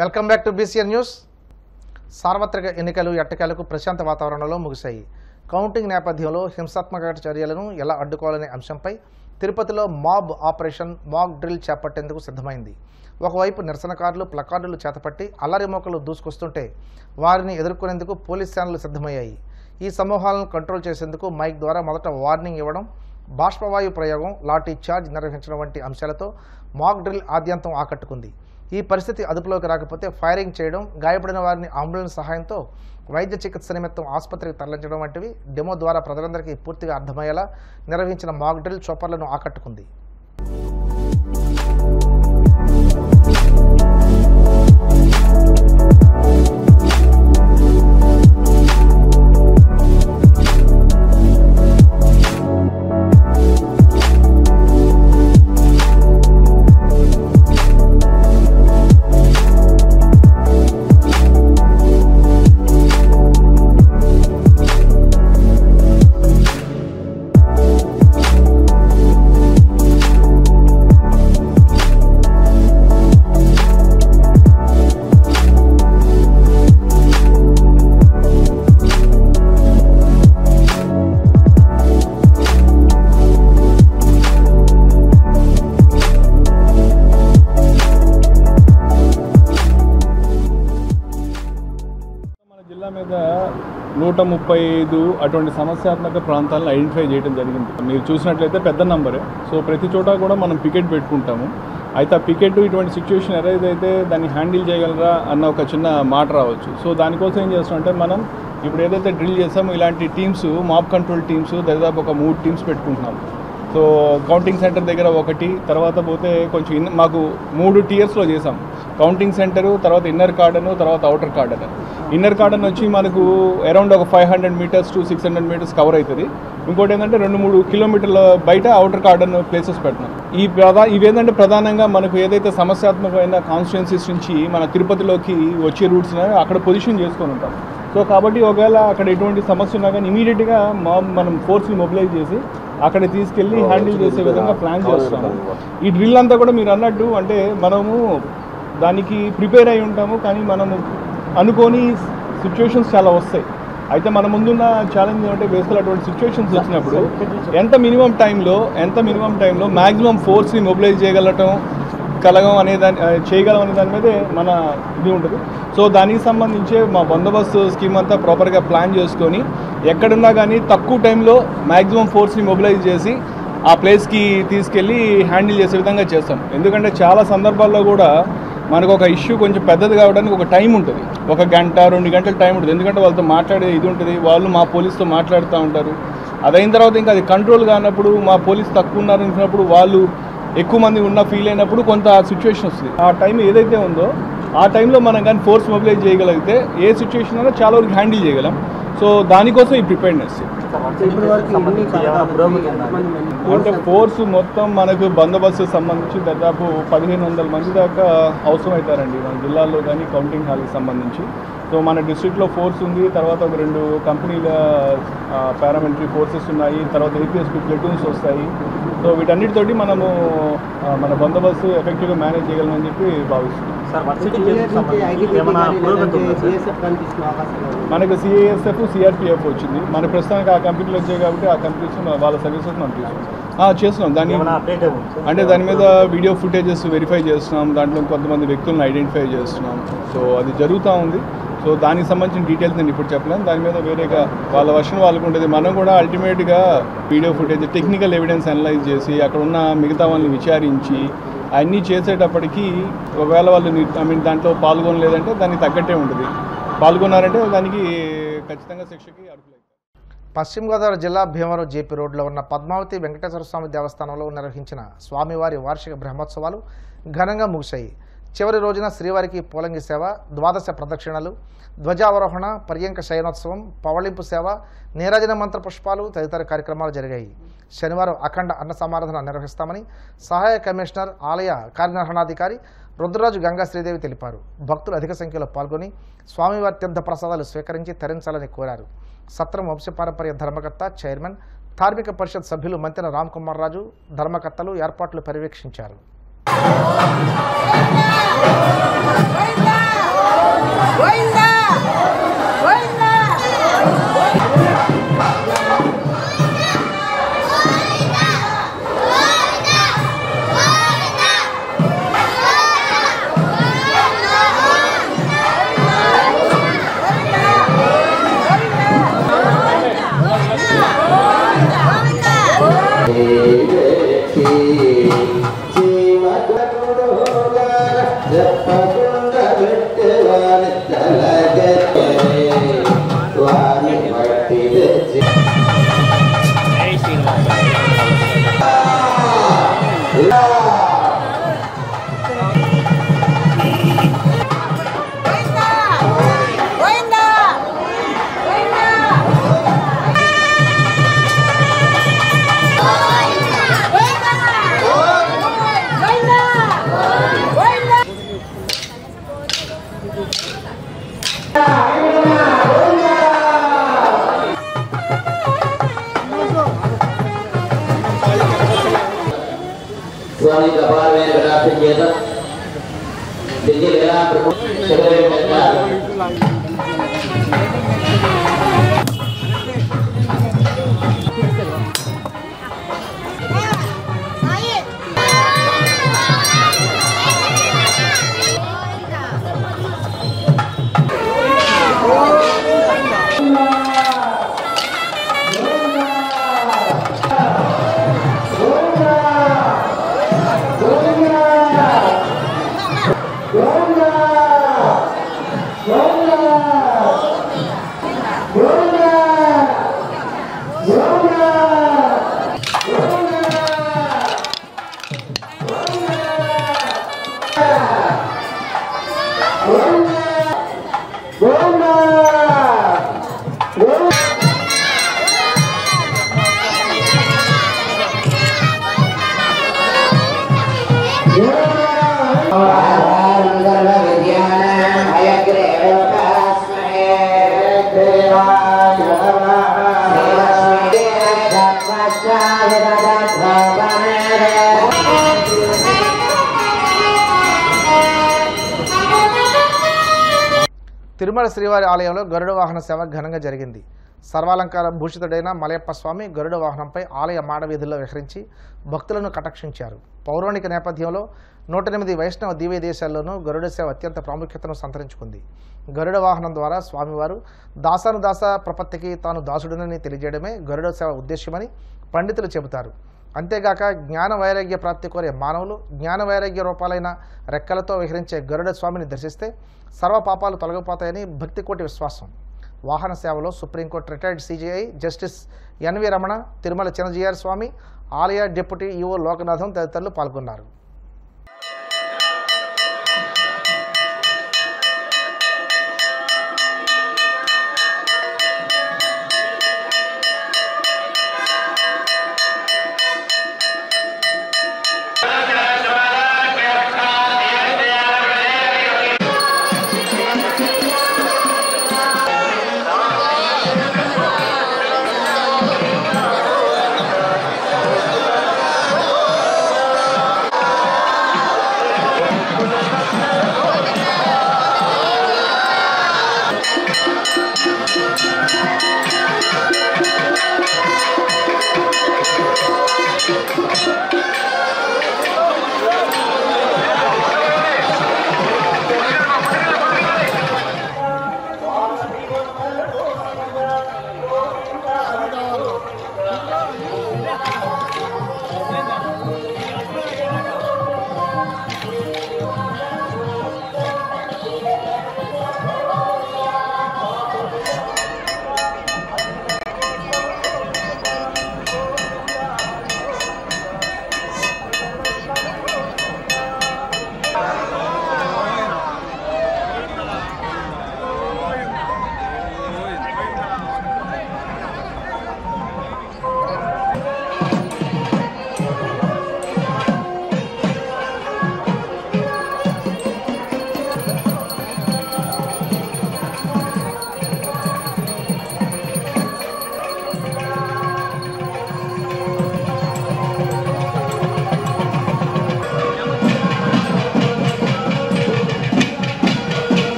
Welcome back to BCN news. సార్వత్రిక ఎన్నికలు ఎట్టకేలకు ప్రశాంత వాతావరణంలో ముగిశాయి. కౌంటింగ్ నేపథ్యంలో హింసాత్మక చర్యలను ఎలా అడ్డుకోవాలనే అంశంపై తిరుపతిలో మాబ్ ఆపరేషన్ మాక్ డ్రిల్ చేపట్టేందుకు సిద్ధమైంది. ఒకవైపు నిరసనకారులు ప్లకార్డులు చేతపట్టి అల్లరిమోకలు దూసుకొస్తుంటే వారిని ఎదుర్కొనేందుకు పోలీస్ సేనలు సిద్ధమయ్యాయి. ఈ సమూహాలను కంట్రోల్ చేసేందుకు మైక్ ద్వారా మొదట వార్నింగ్ ఇవ్వడం, బాష్పవాయు ప్రయోగం, లాఠీ చార్జ్ నిర్వహించడం వంటి అంశాలతో మాక్ డ్రిల్ ఆద్యంతం ఆకట్టుకుంది. ఈ పరిస్థితి అదుపులోకి రాకపోతే ఫైరింగ్ చేయడం, గాయపడిన వారిని అంబులెన్స్ సహాయంతో వైద్య చికిత్స నిమిత్తం ఆసుపత్రికి తరలించడం వంటివి డెమో ద్వారా ప్రజలందరికీ పూర్తిగా అర్థమయ్యేలా నిర్వహించిన మాక్ డ్రిల్ చోపర్లను ఆకట్టుకుంది. జిల్లా మీద 135 అటువంటి సమస్యాత్మక ప్రాంతాలను ఐడెంటిఫై చేయడం జరిగింది. మీరు చూసినట్లయితే పెద్ద నంబరే. సో ప్రతి చోట కూడా మనం పికెట్ పెట్టుకుంటాము. అయితే ఆ పికెట్ ఇటువంటి సిచ్యువేషన్ ఎరైజ్ అయితే దాన్ని హ్యాండిల్ చేయగలరా అన్న ఒక చిన్న మాట రావచ్చు. సో దానికోసం ఏం చేస్తామంటే మనం ఇప్పుడు ఏదైతే డ్రిల్ చేస్తామో ఇలాంటి టీమ్స్, మాబ్ కంట్రోల్ టీమ్స్ దాదాపు ఒక 3 టీమ్స్ పెట్టుకుంటున్నాం. సో కౌంటింగ్ సెంటర్ దగ్గర ఒకటి, తర్వాత పోతే కొంచెం మాకు 3 టియర్స్లో చేసాం. కౌంటింగ్ సెంటరు, తర్వాత ఇన్నర్ కార్డన్, తర్వాత అవుటర్ కార్డన్. ఇన్నర్ కార్డన్ వచ్చి మనకు అరౌండ్ ఒక 500 మీటర్స్ టు 600 మీటర్స్ కవర్ అవుతుంది. ఇంకోటి ఏంటంటే 2-3 కిలోమీటర్ల బయట అవుటర్ కార్డన్ ప్లేసెస్ పెట్టినాం. ఇవేంటంటే ప్రధానంగా మనకు ఏదైతే సమస్యాత్మకమైన కాన్స్టిట్యున్సీస్ నుంచి మన తిరుపతిలోకి వచ్చే రూట్స్ అక్కడ పొజిషన్ చేసుకొని ఉంటాం. సో కాబట్టి ఒకవేళ అక్కడ ఎటువంటి సమస్య ఉన్నా కానీ ఇమీడియట్గా మనం ఫోర్స్ని మొబిలైజ్ చేసి అక్కడ తీసుకెళ్ళి హ్యాండిల్ చేసే విధంగా ప్లాన్ చేస్తాము. ఈ డ్రిల్ అంతా కూడా మీరు అన్నట్టు అంటే మనము దానికి ప్రిపేర్ అయి ఉంటాము, కానీ మనము అనుకోని సిచ్యువేషన్స్ చాలా వస్తాయి. అయితే మన ముందున్న ఛాలెంజ్ ఏమంటే బేసికల్ అటువంటి సిచ్యువేషన్స్ వచ్చినప్పుడు ఎంత మినిమం టైంలో మ్యాక్సిమం ఫోర్స్ని మొబిలైజ్ చేయగలం అనే దాని మీదే మన ఇది ఉంటుంది. సో దానికి సంబంధించే మా బందోబస్తు స్కీమ్ అంతా ప్రాపర్గా ప్లాన్ చేసుకొని ఎక్కడున్నా కానీ తక్కువ టైంలో మ్యాక్సిమం ఫోర్స్ని మొబిలైజ్ చేసి ఆ ప్లేస్కి తీసుకెళ్ళి హ్యాండిల్ చేసే విధంగా చేస్తాం. ఎందుకంటే చాలా సందర్భాల్లో కూడా మనకు ఒక ఇష్యూ కొంచెం పెద్దది కావడానికి ఒక టైం ఉంటుంది. 1 గంట 2 గంటల టైం ఉంటుంది. ఎందుకంటే వాళ్ళతో మాట్లాడే ఇది ఉంటుంది, వాళ్ళు మా పోలీస్తో మాట్లాడుతూ ఉంటారు. అదైన తర్వాత ఇంకా అది కంట్రోల్ కానప్పుడు, మా పోలీస్ తక్కువ ఉన్నారనుకున్నప్పుడు, వాళ్ళు ఎక్కువ మంది ఉన్న ఫీల్ అయినప్పుడు కొంత సిచ్యువేషన్ వస్తుంది. ఆ టైం ఏదైతే ఉందో ఆ టైంలో మనం కానీ ఫోర్స్ మొబిలైజ్ చేయగలిగితే ఏ సిచ్యువేషన్ అయినా చాలా వరకు హ్యాండిల్ చేయగలం. సో దానికోసం ఈ ప్రిపేర్నెస్. అంటే ఫోర్స్ మొత్తం మనకు బందోబస్తు సంబంధించి దాదాపు 1500 మంది దాకా అవసరం అవుతారండి మన జిల్లాలో కానీ కౌంటింగ్ హాల్కి సంబంధించి. సో మన డిస్ట్రిక్ట్లో ఫోర్స్ ఉంది, తర్వాత ఒక 2 కంపెనీల పారామిలిటరీ ఫోర్సెస్ ఉన్నాయి, తర్వాత ఏపీఎస్పీ ప్లెటూన్స్ వస్తాయి. సో వీటన్నిటితోటి మనము మన బందోబస్తు ఎఫెక్టివ్గా మేనేజ్ చేయగలమని చెప్పి భావిస్తున్నాం. మనకు సిఐఎస్ఎఫ్, సిఆర్పిఎఫ్ వచ్చింది. మన ప్రస్తుతానికి ఆ కంపెనీలు వచ్చాయి కాబట్టి ఆ కంపెనీస్ వాళ్ళ సర్వీసెస్ మనం చేస్తున్నాం. దాని మీద వీడియో ఫుటేజెస్ వెరిఫై చేస్తున్నాం, దాంట్లో కొంతమంది వ్యక్తులను ఐడెంటిఫై చేస్తున్నాం. సో అది జరుగుతూ ఉంది. సో దానికి సంబంధించిన డీటెయిల్స్ నేను ఇప్పుడు చెప్పలేను. దాని మీద వేరేగా వాళ్ళ వర్షన్ వాళ్ళకు ఉంటుంది. మనం కూడా అల్టిమేట్గా video footage, technical evidence analyse చేసి అక్కడ ఉన్న మిగతా వాళ్ళని విచారించి అన్నీ చేసేటప్పటికీ ఒకవేళ వాళ్ళు దాంట్లో పాల్గొనలేదంటే దానికి తగ్గట్టే ఉంటుంది. పాల్గొన్నారంటే దానికి ఖచ్చితంగా శిక్షకి అర్హులవుతారు. పశ్చిమ గోదావరి జిల్లా భీమవరం జేపీ రోడ్లో ఉన్న పద్మావతి వెంకటేశ్వర స్వామి దేవస్థానంలో నిర్వహించిన స్వామివారి వార్షిక బ్రహ్మోత్సవాలు ఘనంగా ముగిశాయి. చివరి రోజున శ్రీవారికి పూలంగి సేవ, ద్వాదశ ప్రదక్షిణలు, ధ్వజావరోహణ, పర్యంక శయనోత్సవం, పవళింపు సేవ, నీరాజన మంత్ర పుష్పాలు తదితర కార్యక్రమాలు జరిగాయి. శనివారం అఖండ అన్న సమారాధన నిర్వహిస్తామని సహాయ కమిషనర్, ఆలయ కార్యనిర్వహణాధికారి రుద్రరాజు గంగా శ్రీదేవి తెలిపారు. భక్తులు అధిక సంఖ్యలో పాల్గొని స్వామివారి తీర్థ ప్రసాదాలు స్వీకరించి తరించాలని కోరారు. సత్రం వంశపారంపర్య ధర్మకర్త, చైర్మన్, ధార్మిక పరిషత్ సభ్యులు మంతెన రామ్ కుమార్ రాజు, ధర్మకర్తలు ఏర్పాట్లు పర్యవేక్షించారు. Suami kapal yang berada di atas, jadi adalah segera mereka. Tirumala శ్రీవారి ఆలయంలో గరుడ వాహన సేవ ఘనంగా జరిగింది. సర్వాలంకార భూషితుడైన మలయప్ప స్వామి గరుడ వాహనంపై ఆలయ మాడవీధుల్లో విహరించి భక్తులను కటాక్షించారు. పౌరాణిక నేపథ్యంలో 108 వైష్ణవ దివ్య దేశాల్లోనూ గరుడ సేవ అత్యంత ప్రాముఖ్యతను సంతరించుకుంది. గరుడ వాహనం ద్వారా స్వామివారు దాసానుదాస ప్రపత్తికి తాను దాసుడునని తెలియజేయడమే గరుడ సేవ ఉద్దేశ్యమని పండితులు చెబుతారు. అంతేగాక జ్ఞాన వైరాగ్య ప్రాప్తి కోరే మానవులు జ్ఞాన వైరాగ్య రూపాలైన రెక్కలతో విహరించే గరుడ స్వామిని దర్శిస్తే సర్వ పాపాలు తొలగిపోతాయని భక్తికోటి విశ్వాసం. వాహన సేవలో supreme court retired CJI justice NV Ramana, Tirumala Chinnajeeyar Swamy, ఆలయ డిప్యూటీ ఈఓ లోకనాథం తదితరులు పాల్గొన్నారు.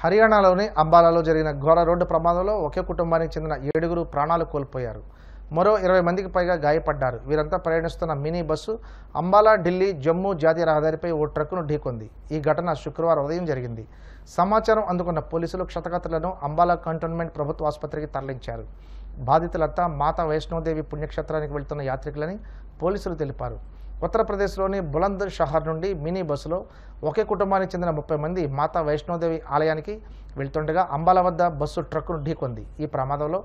హర్యానాలోని అంబాలాలో జరిగిన ఘోర రోడ్డు ప్రమాదంలో ఒకే కుటుంబానికి చెందిన 7 ప్రాణాలు కోల్పోయారు. మరో 20 మందికి పైగా గాయపడ్డారు. వీరంతా ప్రయాణిస్తున్న మినీ బస్సు అంబాలా ఢిల్లీ జమ్మూ జాతీయ రహదారిపై ఓ ట్రక్కును ఢీకొంది. ఈ ఘటన శుక్రవారం ఉదయం జరిగింది. సమాచారం అందుకున్న పోలీసులు క్షతగాత్రులను అంబాలా కంటోన్మెంట్ ప్రభుత్వ ఆసుపత్రికి తరలించారు. బాధితులంతా మాతా వైష్ణోదేవి పుణ్యక్షేత్రానికి వెళ్తున్న యాత్రికులని పోలీసులు తెలిపారు. ఉత్తరప్రదేశ్లోని బులంద్ షహర్ నుండి మినీ బస్సులో ఒకే కుటుంబానికి చెందిన 30 మంది మాతా వైష్ణోదేవి ఆలయానికి వెళ్తుండగా అంబాలా వద్ద బస్సు ట్రక్కును ఢీకొంది. ఈ ప్రమాదంలో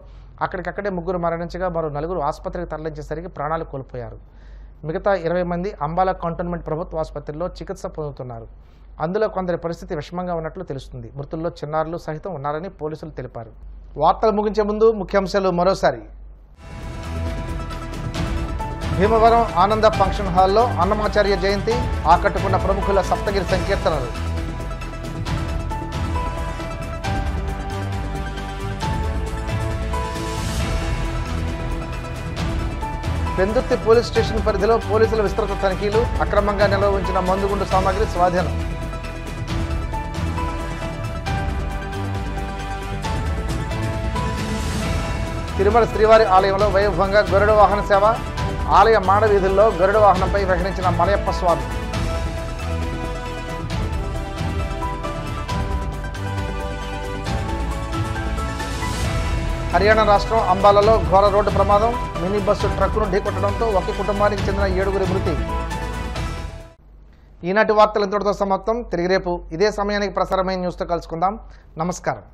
అక్కడికక్కడే 3 మరణించగా మరో 4 ఆసుపత్రికి తరలించేసరికి ప్రాణాలు కోల్పోయారు. మిగతా 20 మంది అంబాలా కంటోన్మెంట్ ప్రభుత్వ ఆసుపత్రిలో చికిత్స పొందుతున్నారు. అందులో కొందరి పరిస్థితి విషమంగా ఉన్నట్లు తెలుస్తుంది. మృతుల్లో చిన్నారులు సహితం ఉన్నారని పోలీసులు తెలిపారు. వార్తలు ముగించే ముందు ముఖ్యాంశాలు మరోసారి. భీమవరం ఆనంద ఫంక్షన్ హాల్లో అన్నమాచార్య జయంతి, ఆకట్టుకున్న ప్రముఖుల సప్తగిరి సంకీర్తనలు. పెందుర్తి పోలీస్ స్టేషన్ పరిధిలో పోలీసుల విస్తృత తనిఖీలు, అక్రమంగా నిల్వ ఉంచిన మందుగుండు సామాగ్రి స్వాధీనం. తిరుమల శ్రీవారి ఆలయంలో వైభవంగా గరుడ వాహన సేవ, ఆలయ మాడవీధుల్లో గరుడ వాహనంపై విహరించిన మలయప్ప స్వామి. హర్యానా రాష్ట్రం అంబాలాలో ఘోర రోడ్డు ప్రమాదం, మినీ బస్సు ట్రక్కును ఢీకొట్టడంతో ఒకే కుటుంబానికి చెందిన 7 మృతి. ఈనాటి వార్తలు ఇంతటితో సమాప్తం. తిరిగి రేపు ఇదే సమయానికి ప్రసారమైన న్యూస్తో కలుసుకుందాం. నమస్కారం.